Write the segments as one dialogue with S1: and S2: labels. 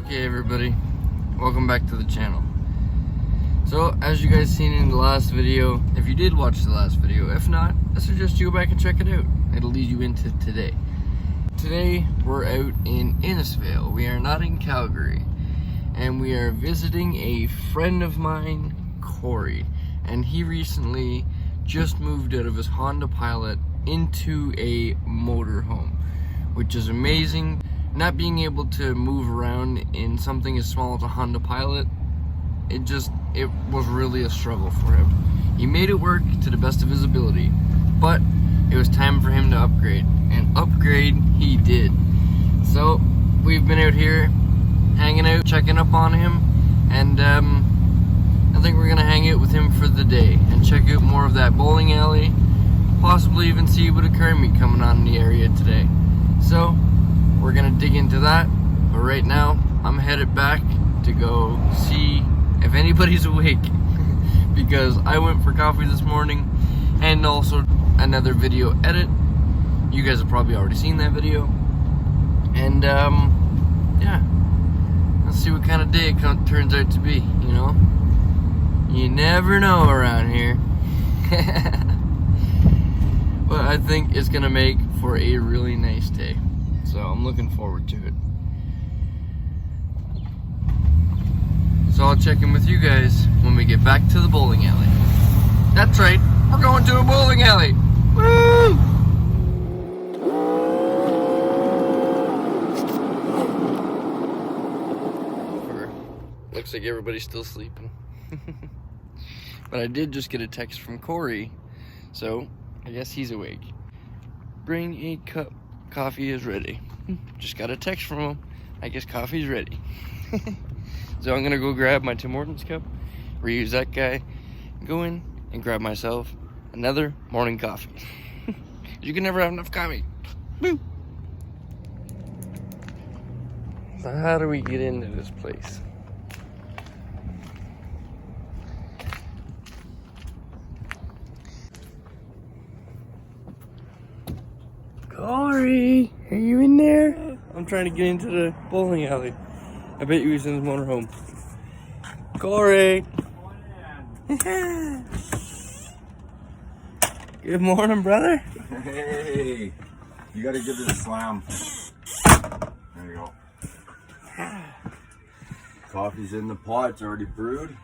S1: Okay everybody, welcome back to the channel. So as you guys seen in the last video, if you did watch the last video, if not, I suggest you go back and check it out. It'll lead you into today. Today we're out in Innisfail. We are not in Calgary, and we are visiting a friend of mine, Cory, and he recently just moved out of his Honda Pilot into a motorhome, which is amazing. Not being able to move around in something as small as a Honda Pilot, it was really a struggle for him. He made it work to the best of his ability, but it was time for him to upgrade, and upgrade he did. So we've been out here hanging out, checking up on him, and I think we're gonna hang out with him for the day and check out more of that bowling alley, possibly even see a bit of car meet coming on in the area today. So we're gonna dig into that, but right now I'm headed back to go see if anybody's awake because I went for coffee this morning and also another video edit. You guys have probably already seen that video, and yeah, let's see what kind of day it turns out to be. You know, you never know around here. But I think it's gonna make for a really nice day. So I'm looking forward to it. So I'll check in with you guys when we get back to the bowling alley. That's right, we're going to a bowling alley. Woo! Looks like everybody's still sleeping. But I did just get a text from Cory, so I guess he's awake. Bring a cup. Coffee is ready. Just got a text from him. I guess coffee's ready. So I'm gonna go grab my Tim Hortons cup, reuse that guy, go in and grab myself another morning coffee. You can never have enough coffee. Woo! So how do we get into this place? Cory, are you in there? I'm trying to get into the bowling alley. I bet you he's in his motorhome. Cory! Good morning, brother.
S2: Hey, you gotta give it a slam. There you go. Coffee's in the pot, it's already brewed.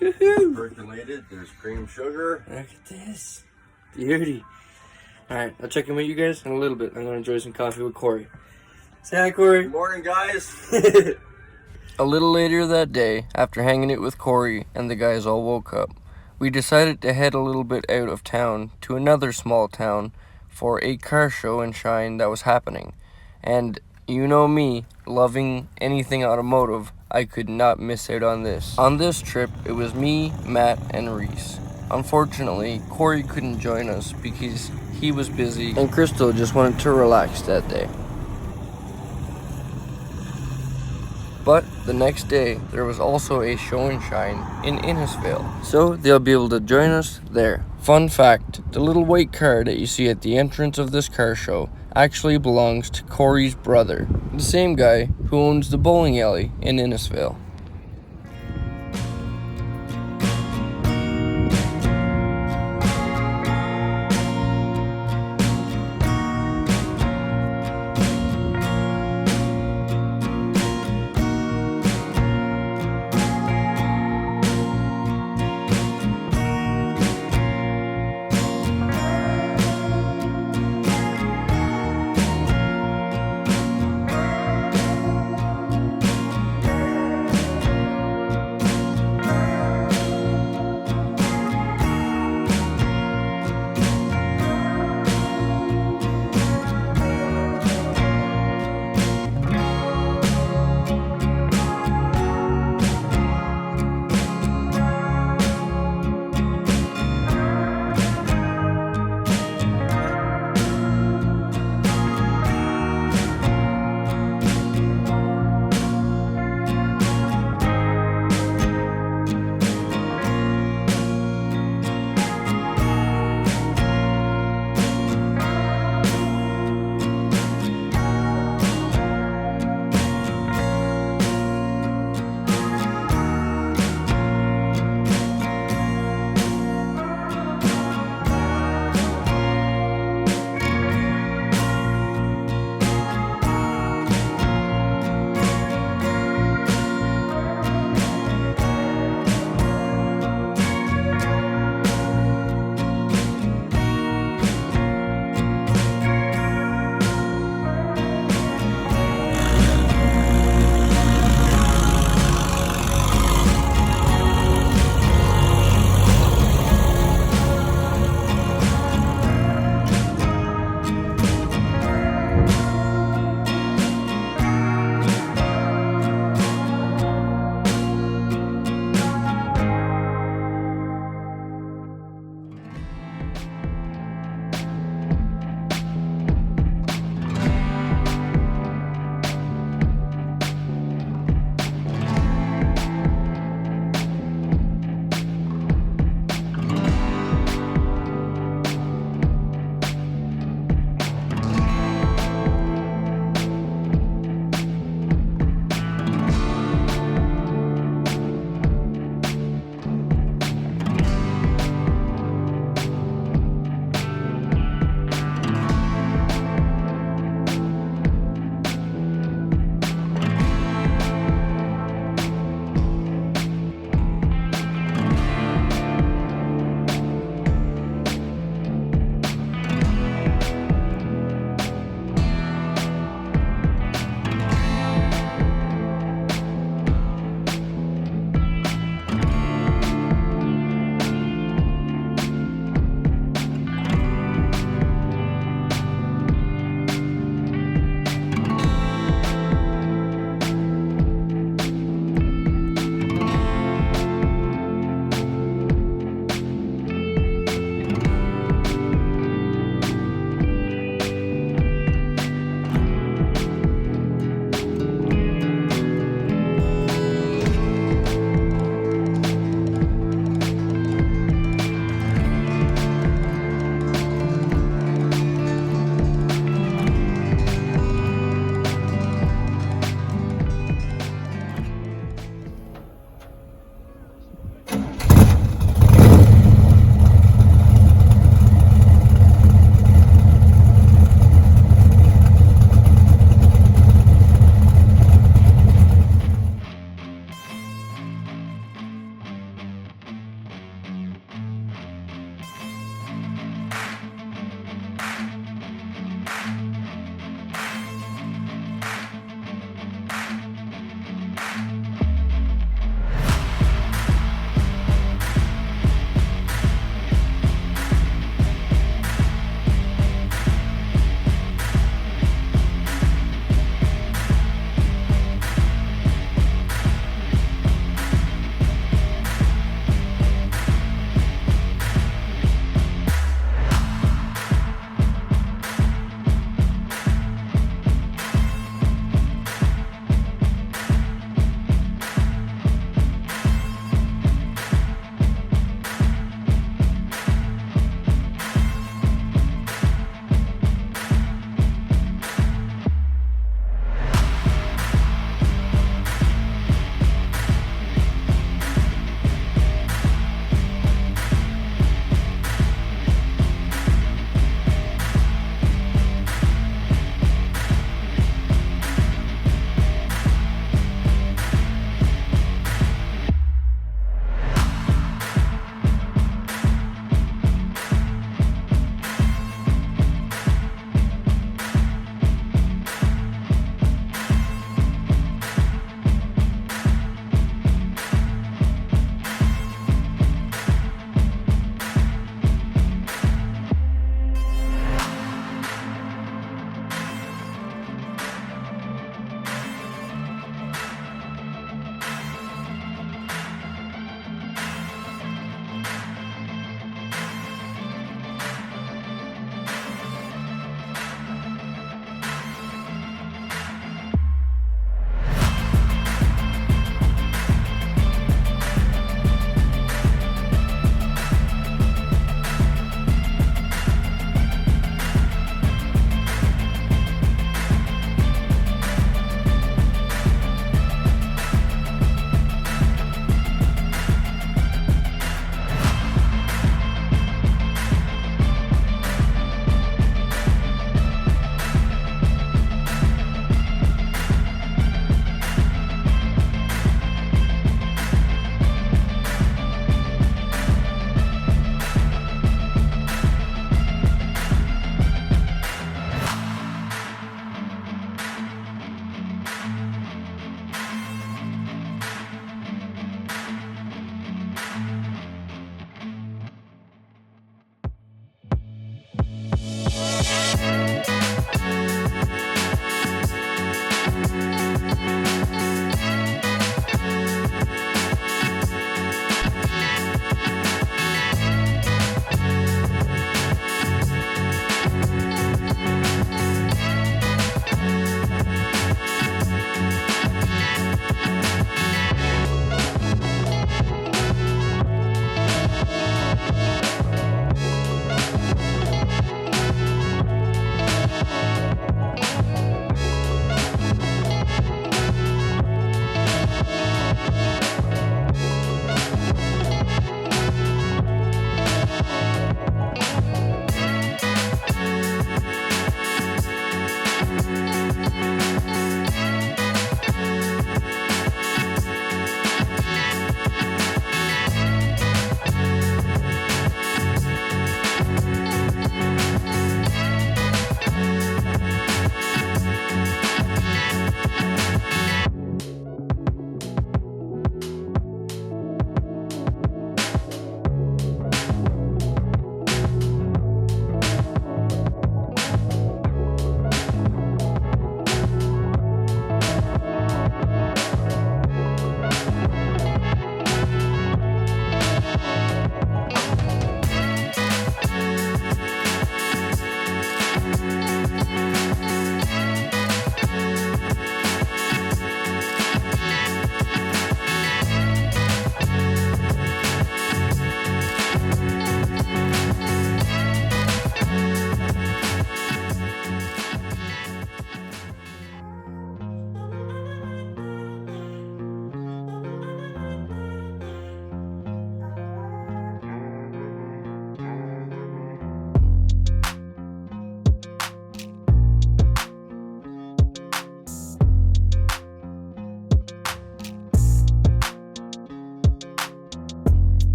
S2: Percolated, there's cream sugar.
S1: Look at this. Beauty. Alright, I'll check in with you guys in a little bit. I'm gonna enjoy some coffee with Cory. Say hi, Cory.
S2: Good morning, guys.
S1: A little later that day, after hanging out with Cory and the guys all woke up, we decided to head a little bit out of town to another small town for a car show and shine that was happening. And you know me, loving anything automotive, I could not miss out on this. On this trip, it was me, Matt, and Reese. Unfortunately, Cory couldn't join us because he was busy and Crystal just wanted to relax that day. But the next day, there was also a show and shine in Innisfail, so they'll be able to join us there. Fun fact, the little white car that you see at the entrance of this car show actually belongs to Cory's brother, the same guy who owns the bowling alley in Innisfail.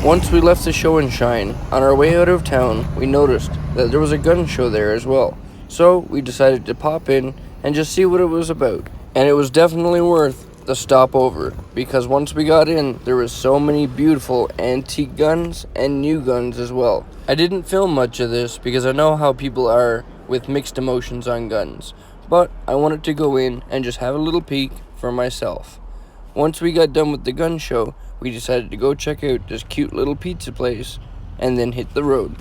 S1: Once we left the show and shine, on our way out of town, we noticed that there was a gun show there as well. So we decided to pop in and just see what it was about. And it was definitely worth the stop over, because once we got in, there was so many beautiful antique guns and new guns as well. I didn't film much of this because I know how people are with mixed emotions on guns, but I wanted to go in and just have a little peek for myself. Once we got done with the gun show, we decided to go check out this cute little pizza place and then hit the road.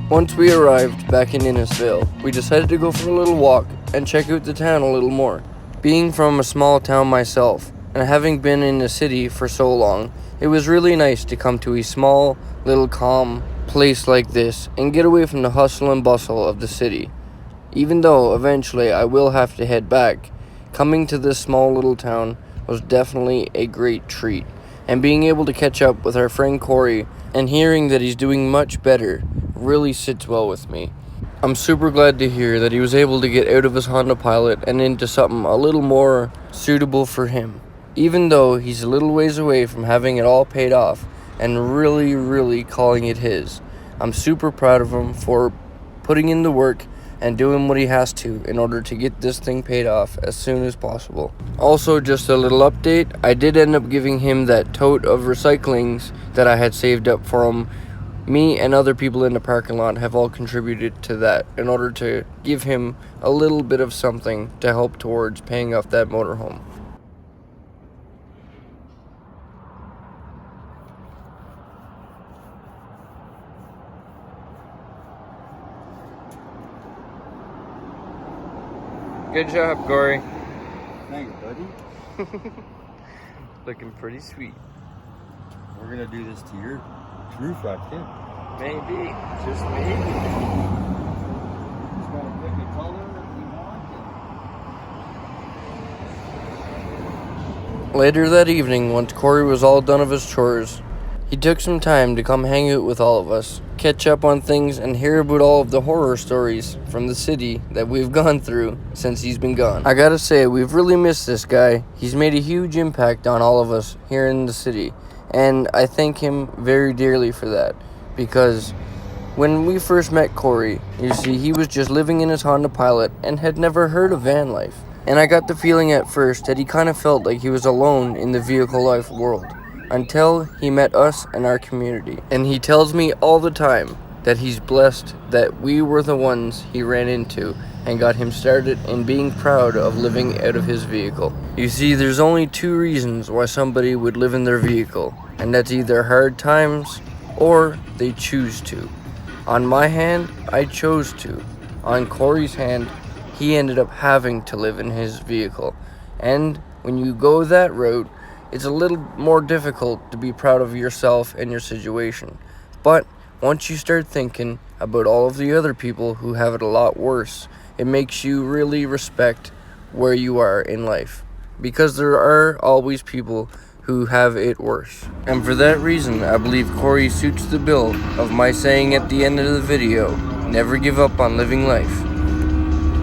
S1: Once we arrived back in Innisfail, we decided to go for a little walk and check out the town a little more. Being from a small town myself, and having been in the city for so long, it was really nice to come to a small, little calm place like this and get away from the hustle and bustle of the city. Even though eventually I will have to head back, coming to this small little town was definitely a great treat. And being able to catch up with our friend Cory and hearing that he's doing much better really sits well with me. I'm super glad to hear that he was able to get out of his Honda Pilot and into something a little more suitable for him. Even though he's a little ways away from having it all paid off and really calling it his. I'm super proud of him for putting in the work and doing what he has to in order to get this thing paid off as soon as possible. Also, just a little update, I did end up giving him that tote of recyclings that I had saved up for him. Me and other people in the parking lot have all contributed to that in order to give him a little bit of something to help towards paying off that motorhome. Good job, Cory.
S2: Thanks, buddy.
S1: Looking pretty sweet.
S2: We're gonna do this to your roof rack too.
S1: Maybe, just maybe.
S2: Just gotta pick a color if we want it.
S1: Later that evening, once Cory was all done of his chores, he took some time to come hang out with all of us, catch up on things, and hear about all of the horror stories from the city that we've gone through since he's been gone. I gotta say, we've really missed this guy. He's made a huge impact on all of us here in the city, and I thank him very dearly for that, because when we first met Cory, you see, he was just living in his Honda Pilot and had never heard of VanLife. And I got the feeling at first that he kind of felt like he was alone in the vehicle life world, until he met us and our community. And he tells me all the time that he's blessed that we were the ones he ran into and got him started in being proud of living out of his vehicle. You see, there's only two reasons why somebody would live in their vehicle, and that's either hard times or they choose to. On my hand, I chose to. On Cory's hand, he ended up having to live in his vehicle. And when you go that route, it's a little more difficult to be proud of yourself and your situation. But once you start thinking about all of the other people who have it a lot worse, it makes you really respect where you are in life. Because there are always people who have it worse. And for that reason, I believe Cory suits the bill of my saying at the end of the video, never give up on living life.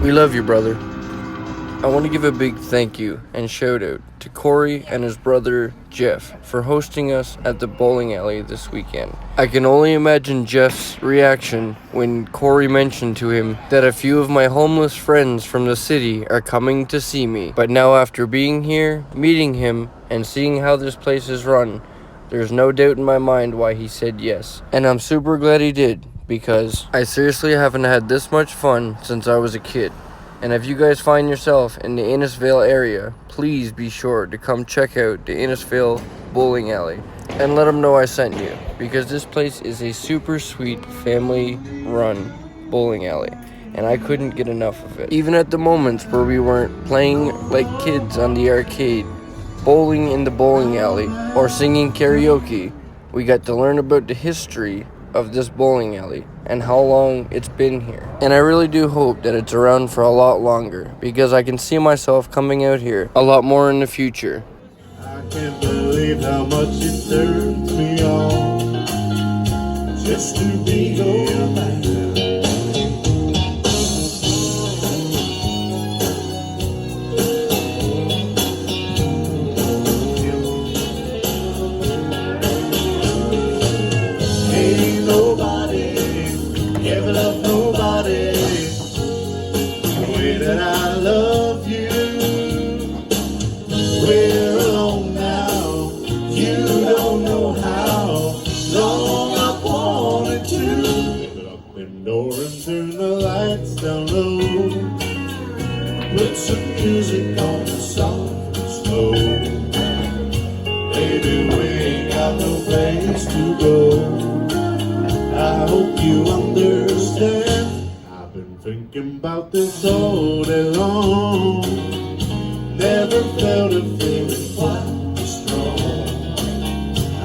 S1: We love you, brother. I want to give a big thank you and shout out to Cory and his brother Jeff for hosting us at the bowling alley this weekend. I can only imagine Jeff's reaction when Cory mentioned to him that a few of my homeless friends from the city are coming to see me. But now after being here, meeting him, and seeing how this place is run, there's no doubt in my mind why he said yes. And I'm super glad he did, because I seriously haven't had this much fun since I was a kid. And if you guys find yourself in the Innisfail area, please be sure to come check out the Innisfail bowling alley and let them know I sent you, because this place is a super sweet family run bowling alley. and I couldn't get enough of it. Even at the moments where we weren't playing like kids on the arcade, bowling in the bowling alley, or singing karaoke, we got to learn about the history of this bowling alley and how long it's been here. And I really do hope that it's around for a lot longer, because I can see myself coming out here a lot more in the future.
S3: I can't believe how much it turns me on just to be your man. Ain't nobody ever loved nobody the way that I love you. We're alone now, you don't know how long I've wanted to. Open up the door and turn the lights down low. Put some music on soft and slow. Baby, we ain't got no place to go. I hope you understand. I've been thinking about this all day long. Never felt a feeling quite as strong.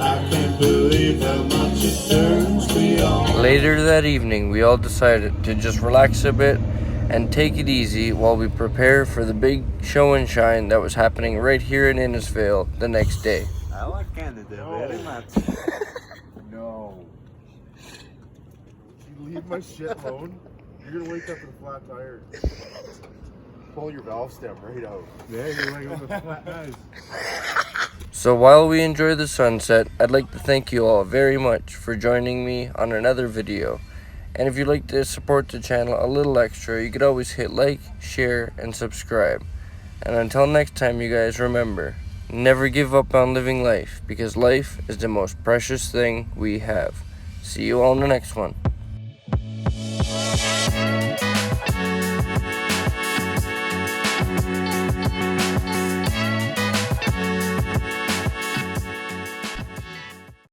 S3: I can't believe how much it turns me on.
S1: Later that evening, we all decided to just relax a bit and take it easy while we prepare for the big show and shine that was happening right here in Innisfail the next day.
S3: I like Canada very much.
S2: No. You leave my shit alone, you're gonna wake up with a flat tire. Pull your valve stem right out. Yeah, you're wake up with flat tires.
S1: So while we enjoy the sunset, I'd like to thank you all very much for joining me on another video. And if you'd like to support the channel a little extra, you could always hit like, share, and subscribe. And until next time, you guys, remember, never give up on living life, because life is the most precious thing we have. See you all in the next one.